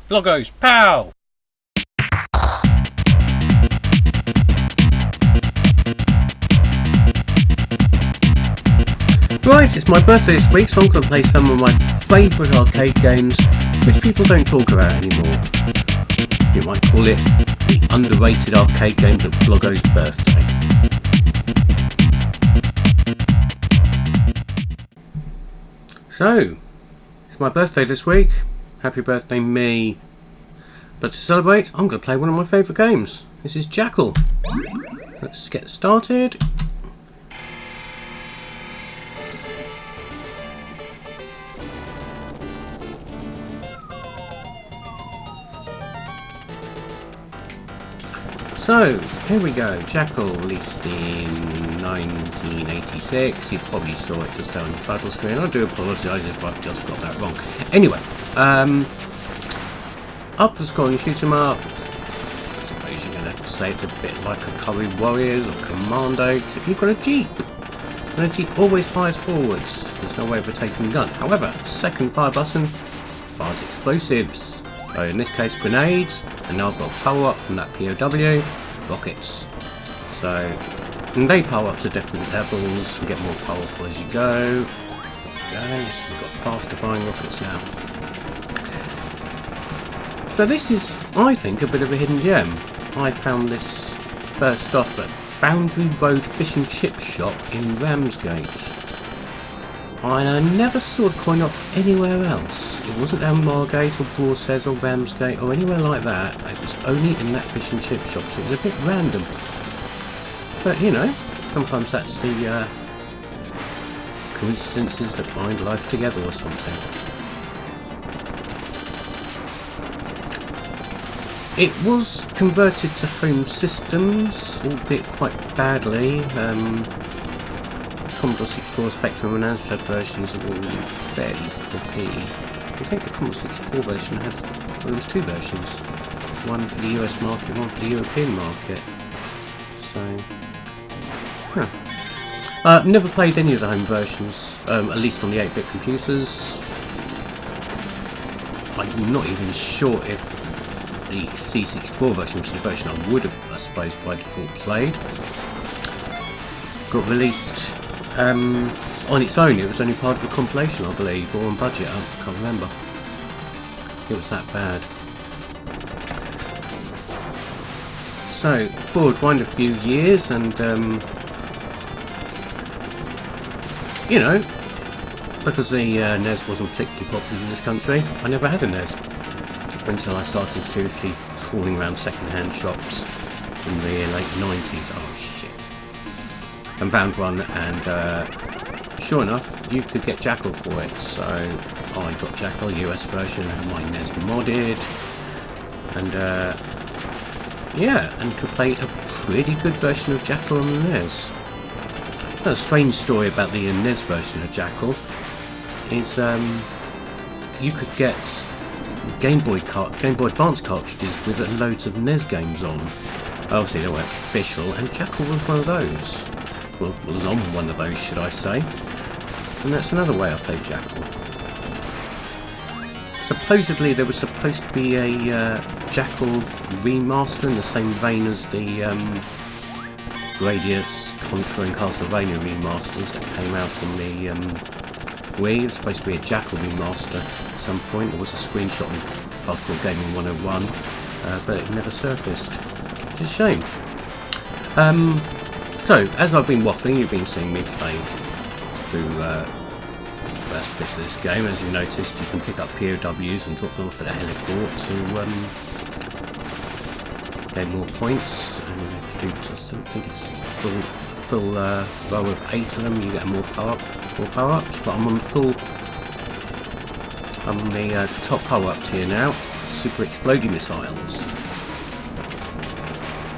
Bloggo's POW! Right, it's my birthday this week, so I'm going to play some of my favourite arcade games which people don't talk about anymore. You might call it the underrated arcade games of Bloggo's birthday. So, it's my birthday this week. Happy birthday me. But to celebrate, I'm going to play one of my favourite games. This is Jackal. Let's get started. So, here we go. Jackal, released in 1986. You probably saw it just down the title screen. I do apologise if I've just got that wrong. Anyway, up the scoring shoot 'em up. I suppose you're going to say it's a bit like a Curry Warriors or Commando, except you've got a Jeep. And a Jeep always fires forwards. There's no way of rotating the gun. However, second fire button fires explosives. So in this case, grenades, and now I've got a power up from that POW, rockets. So, and they power up to different levels and get more powerful as you go. Okay, so we've got faster firing rockets now. So this is, I think, a bit of a hidden gem. I found this first off at Boundary Road Fish and Chip Shop in Ramsgate. And I never saw the coin up anywhere else. It wasn't down Margate or Broadstairs or Ramsgate or anywhere like that. It was only in that fish and chip shop, so it was a bit random. But you know, sometimes that's the coincidences that bind life together or something. It was converted to home systems, albeit quite badly. Commodore 64 Spectrum and Amstrad versions are all fairly poppy. I think the Commodore 64 version had, well, there was two versions. One for the US market, one for the European market. So, never played any of the home versions, at least on the 8-bit computers. I'm not even sure if the C64 version, which is the version I would have, I suppose, by default played, got released on its own. It was only part of a compilation, I believe, or on budget. I can't remember. It was that bad. So, forward wind a few years, and you know, because the NES wasn't particularly popular in this country, I never had a NES until I started seriously trawling around second-hand shops in the late 90s. Oh shit. And found one, and sure enough, you could get Jackal for it. So I got Jackal US version and my NES modded, and yeah, and could play a pretty good version of Jackal on the NES. Now, a strange story about the NES version of Jackal is you could get Game Boy Advance cartridges with loads of NES games on. Obviously they weren't official, and Jackal was one of those. Well, was on one of those, should I say. And that's another way I played Jackal. Supposedly there was supposed to be a Jackal remaster in the same vein as the Gradius, Contra and Castlevania remasters that came out on the Wii. It was supposed to be a Jackal remaster at some point. There was a screenshot on Hardcore Gaming 101, but it never surfaced, which is a shame. So, as I've been waffling, you've been seeing me play through the first bits of this game. As you noticed, you can pick up POWs and drop them off at a heliport to gain more points. And if you do, just I think it's full row of 8 of them, you get more power-ups. But I'm on the top power-up tier now, super exploding missiles,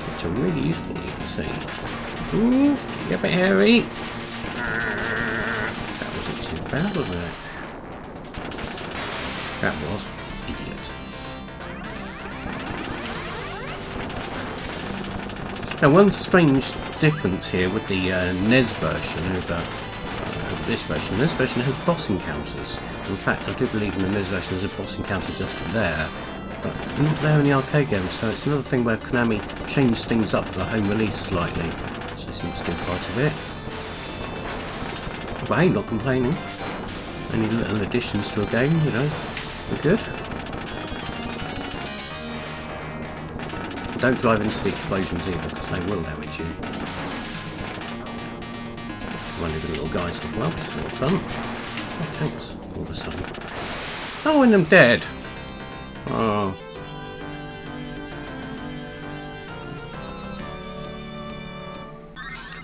which are really useful, you can see. Ooh, get a bit hairy. That wasn't too bad, was it? That was. Idiot. Now, one strange difference here with the NES version over this version. This version has boss encounters. In fact, I do believe in the NES version there's a boss encounter just there. but not there in the arcade games, so it's another thing where Konami changed things up for the home release slightly. So this seems to be part of it. But hey, not complaining. Any little additions to a game, you know, are good. Don't drive into the explosions either, because they will damage you. Running the little guys as well, which is a lot of fun. Oh, tanks, all of a sudden. Oh, and I'm dead! Oh.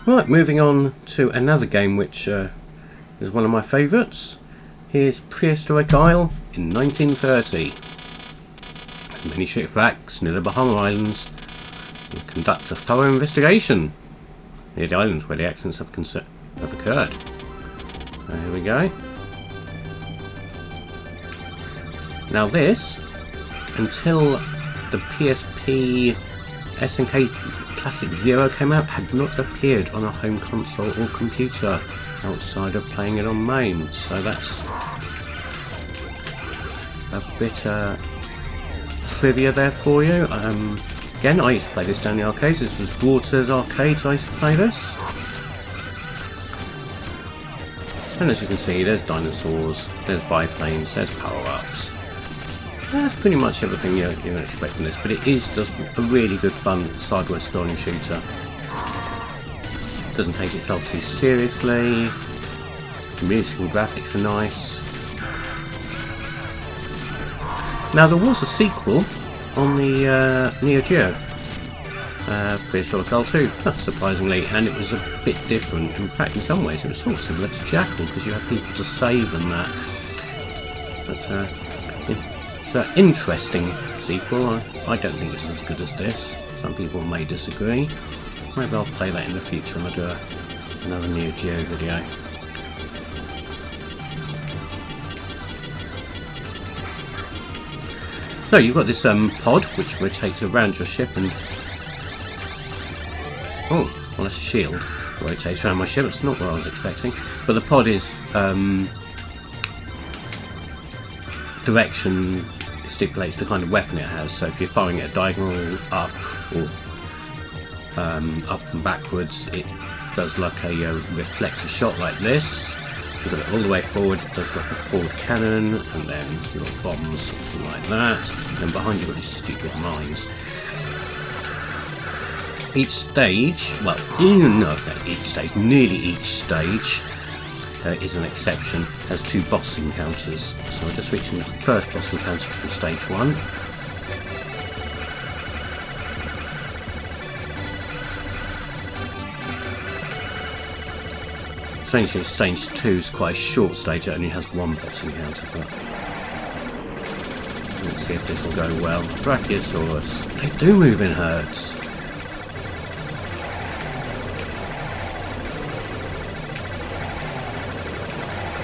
Right, moving on to another game which is one of my favourites. Here's Prehistoric Isle in 1930. Many shipwrecks near the Bahama Islands and conduct a thorough investigation near the islands where the accidents have occurred. So here we go. Now this, until the PSP SNK Classic Zero came out, had not appeared on a home console or computer outside of playing it on MAME. So that's a bit trivia there for you. Again, I used to play this down the arcades. This was Waters Arcades. I used to play this. And as you can see, there's dinosaurs, there's biplanes, there's power-ups. That's pretty much everything you're going to expect from this, but it is just a really good fun sideways scrolling shooter. Doesn't take itself too seriously. The music and graphics are nice. Now there was a sequel on the Neo Geo, Prehistoric Isle 2, surprisingly, and it was a bit different. In fact, in some ways it was sort of similar to Jackal, because you had people to save and that. But it's an interesting sequel. I don't think it's as good as this. Some people may disagree. Maybe I'll play that in the future when I do another Neo Geo video. So you've got this pod which rotates around your ship and... Oh, well that's a shield. It rotates around my ship, it's not what I was expecting. But the pod is direction stipulates the kind of weapon it has. So if you're firing at a diagonal up or up and backwards, it does like a reflector shot like this. You've got it all the way forward, it does like a forward cannon, and then you've got bombs, something like that. And behind you've got these stupid mines. Each stage, well, nearly each stage is an exception, has two boss encounters. So we're just reaching the first boss encounter from stage 1. Strangely, stage 2 is quite a short stage, it only has one boss encounter, but let's see if this will go well. Brachiosaurus, they do move in herds.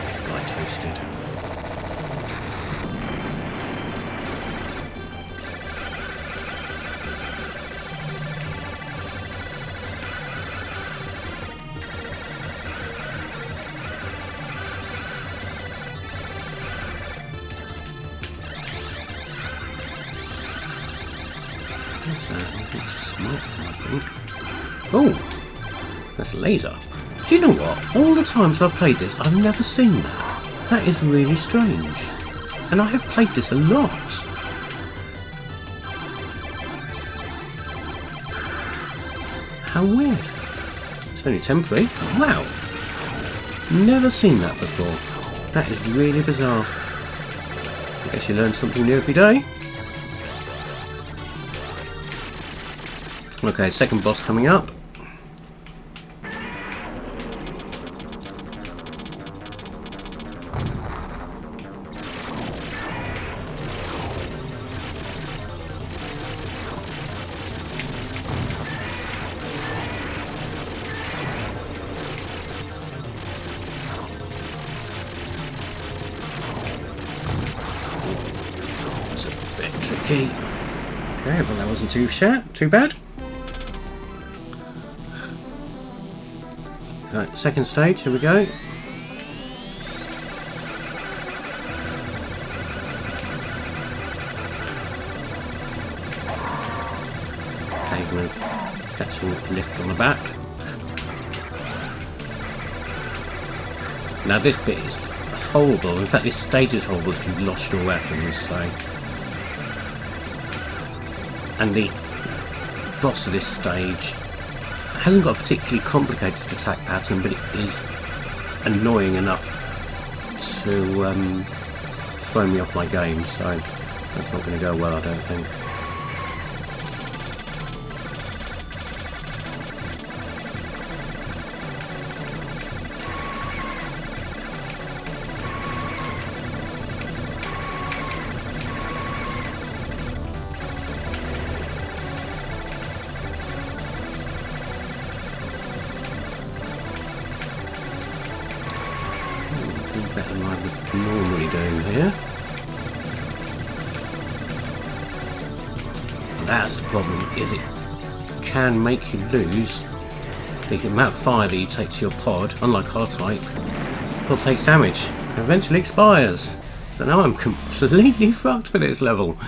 This guy toasted. Oh, that's a laser. Do you know what? All the times I've played this, I've never seen that. That is really strange. And I have played this a lot. How weird. It's only temporary. Wow. Never seen that before. That is really bizarre. I guess you learn something new every day. Okay, second boss coming up. It's a bit tricky. Okay, well that wasn't too bad. Right, second stage, here we go. kind of catching a lift on the back. Now this bit is horrible. In fact, this stage is horrible if you've lost your weapons. So, and the boss of this stage hasn't got a particularly complicated attack pattern, but it is annoying enough to throw me off my game. So that's not going to go well, I don't think. Better than I would normally do here. That's the problem, is it can make you lose the amount of fire that you take to your pod. Unlike R-Type, pod takes damage and eventually expires. So now I'm completely fucked for this level.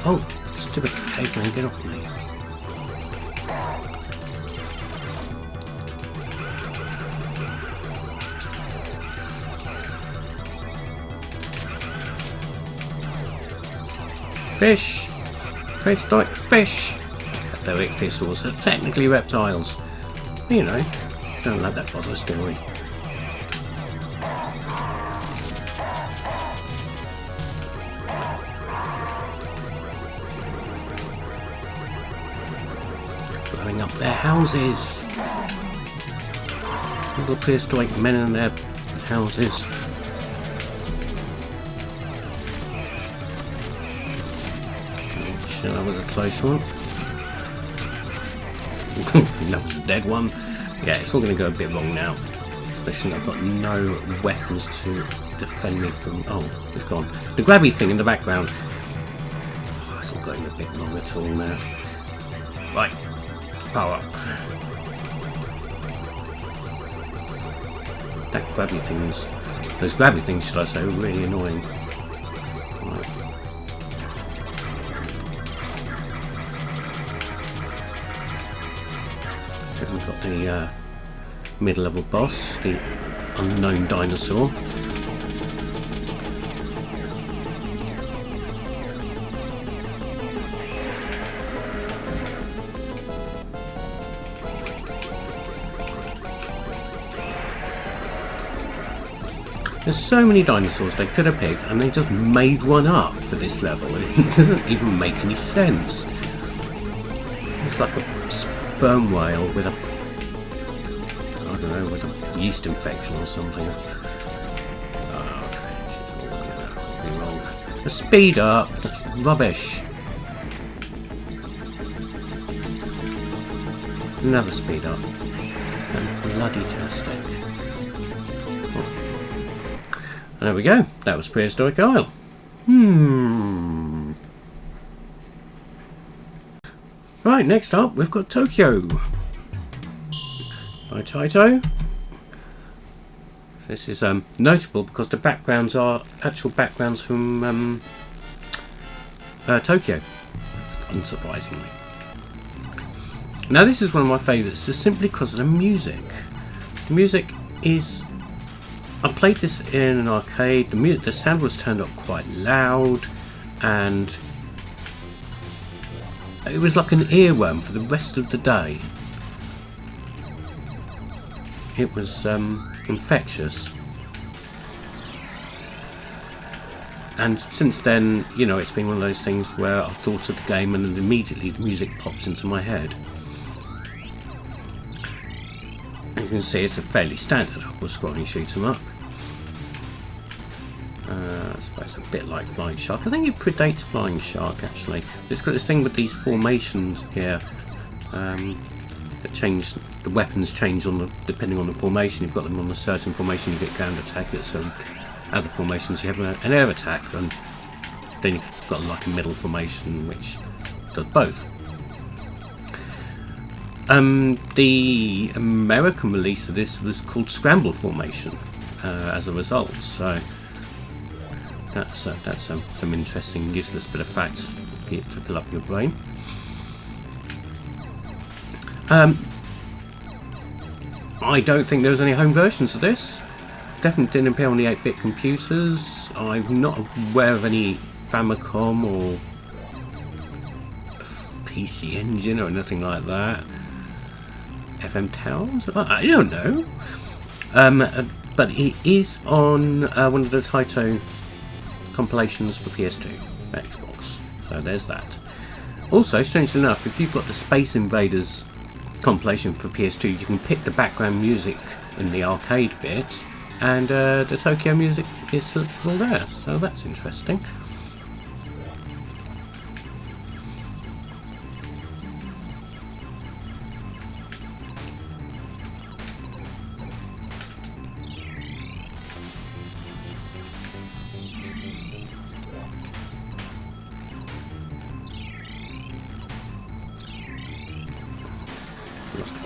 Oh, stupid caveman, get off me. Fish! Prehistoric fish! They're ichthyosaurs, they're technically reptiles. You know, don't let that bother us, do we? Blowing up their houses. Little prehistoric men in their houses. That was a close one. That was a dead one. Yeah, it's all going to go a bit wrong now. Especially I've got no weapons to defend me from... Oh, it's gone. The grabby thing in the background. Oh, it's all going a bit wrong at all now. Right. Power up. That grabby things... Those grabby things, should I say, are really annoying. Right. We've got the mid-level boss, the unknown dinosaur. There's so many dinosaurs they could have picked, and they just made one up for this level, and it doesn't even make any sense. It's like a sperm whale with a, I don't know, with a yeast infection or something. Oh, this is all going to be wrong. A speed up, that's rubbish. Another speed up. And bloody tastic. And there we go. That was Prehistoric Isle. Right, next up we've got Tokyo by Taito. This is notable because the backgrounds are actual backgrounds from Tokyo, unsurprisingly. Now this is one of my favourites just simply because of the music. The music is... I played this in an arcade, the sound was turned up quite loud, and it was like an earworm for the rest of the day. It was infectious. And since then, you know, it's been one of those things where I've thought of the game and then immediately the music pops into my head. You can see it's a fairly standard upward-scrolling shoot 'em up. I suppose a bit like Flying Shark. I think it predates Flying Shark actually. It's got this thing with these formations here that change. The weapons change depending on the formation. You've got them on a certain formation, you get ground attack. At some other formations, you have an air attack, and then you've got like a middle formation which does both. The American release of this was called Scramble Formation as a result, so that's some interesting useless bit of facts to fill up your brain. I don't think there was any home versions of this. Definitely didn't appear on the 8-bit computers. I'm not aware of any Famicom or PC Engine or anything like that. FM Towns? I don't know. But it is on one of the Taito compilations for PS2, Xbox. So there's that. Also, strangely enough, if you've got the Space Invaders compilation for PS2, you can pick the background music in the arcade bit, and the Tokyo music is selectable there. So that's interesting.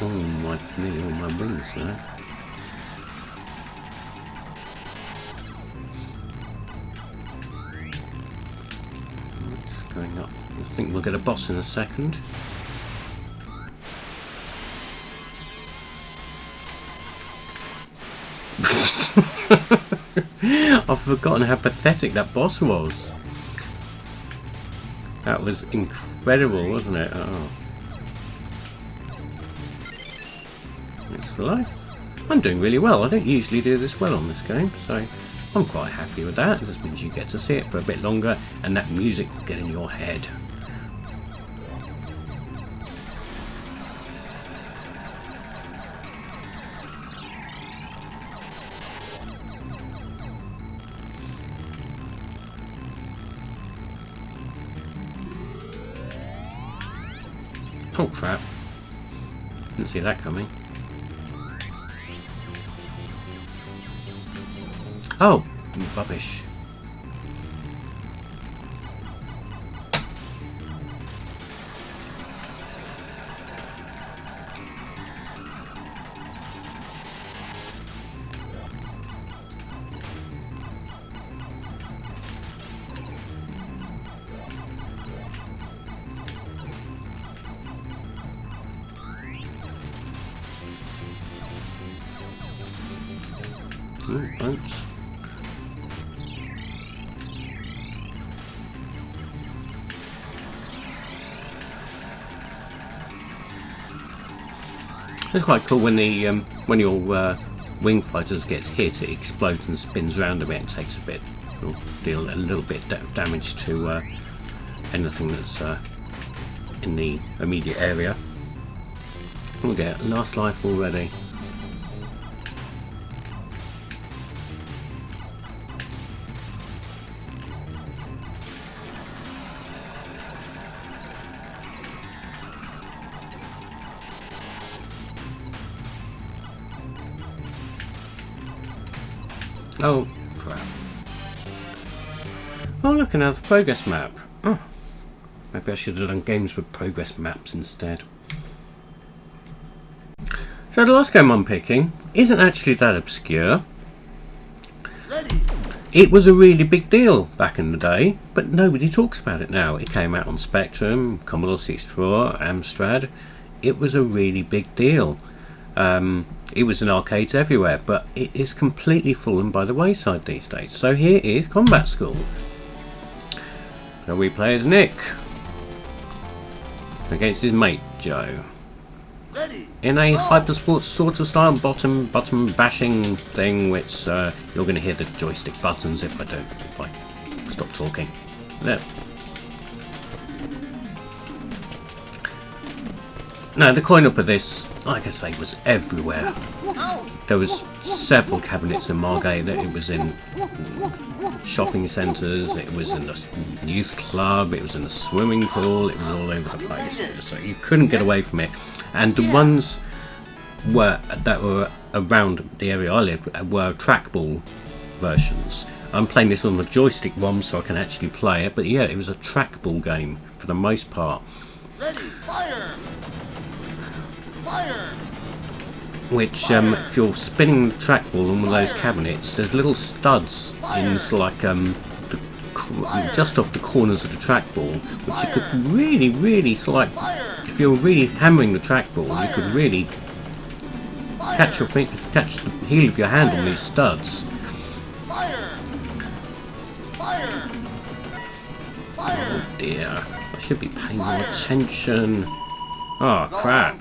Lost nearly all my wings now. It's going up. I think we'll get a boss in a second. I've forgotten how pathetic that boss was. That was incredible, wasn't it? Oh. Thanks for life. I'm doing really well. I don't usually do this well on this game, so I'm quite happy with that. It just means you get to see it for a bit longer, and that music will get in your head. Oh crap. Didn't see that coming. Oh, rubbish. Ooh, boats. It's quite cool when the when your wing fighters gets hit, it explodes and spins around a bit and takes a bit. It'll deal a little bit of damage to anything that's in the immediate area. We'll get last life already. Oh, crap. Oh, look, another progress map. Oh, maybe I should have done games with progress maps instead. So the last game I'm picking isn't actually that obscure. It was a really big deal back in the day, but nobody talks about it now. It came out on Spectrum, Commodore 64, Amstrad. It was a really big deal. It was in arcades everywhere, but it is completely fallen by the wayside these days. So here is Combat School. So we play as Nick against his mate Joe in a hypersport sort of style bottom bashing thing, which you're going to hear the joystick buttons if I stop talking. There. Now the coin-op of this, like I say, was everywhere. There was several cabinets in Margate. It was in shopping centres, it was in the youth club, it was in the swimming pool, it was all over the place. So you couldn't get away from it. And the ones that were around the area I lived were trackball versions. I'm playing this on the joystick ROM so I can actually play it, but yeah, it was a trackball game for the most part. Ready, fire! which if you're spinning the trackball on one of those cabinets, there's little studs in sort of like just off the corners of the trackball, which you could really sort of like, if you're really hammering the trackball, you could really catch the heel of your hand on these studs. Oh dear, I should be paying more attention. Oh crap.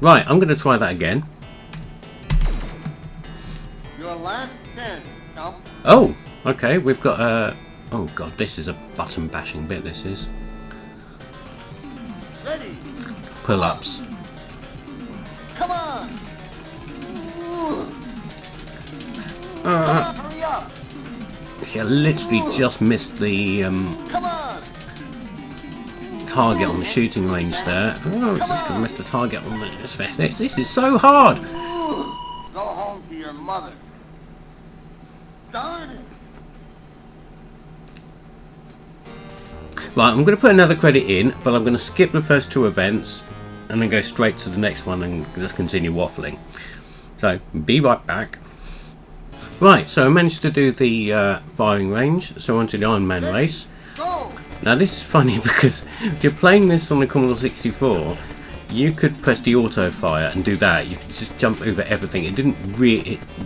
Right, I'm going to try that again. Oh, okay, we've got a... Oh god, this is a button bashing bit, this is. Pull-ups. Come on! Hurry up! See, I literally just missed the target on the shooting range there. Oh, just going to miss the target on this. This is so hard! Go home to your mother. Darn it! Right, I'm going to put another credit in, but I'm going to skip the first two events and then go straight to the next one and just continue waffling. So, be right back. Right, so I managed to do the firing range, so onto the Iron Man race. Go! Now this is funny because if you're playing this on the Commodore 64, you could press the auto fire and do that. You could just jump over everything. It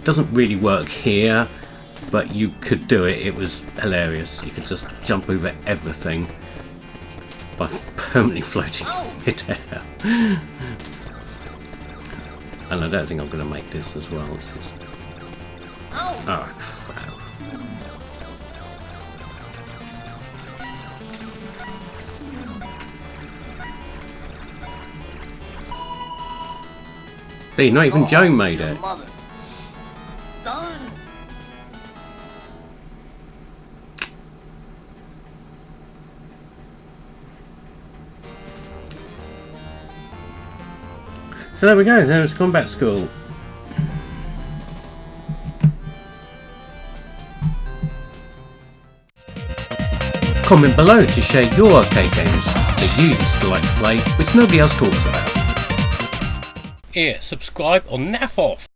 doesn't really work here, but you could do it. It was hilarious. You could just jump over everything by permanently floating midair. And I don't think I'm going to make this as well. It's just... Oh crap. See, not even Joe made it. So there we go, there's Combat School. Comment below to share your arcade games that you used to like to play, which nobody else talks about. Here, subscribe or naff off.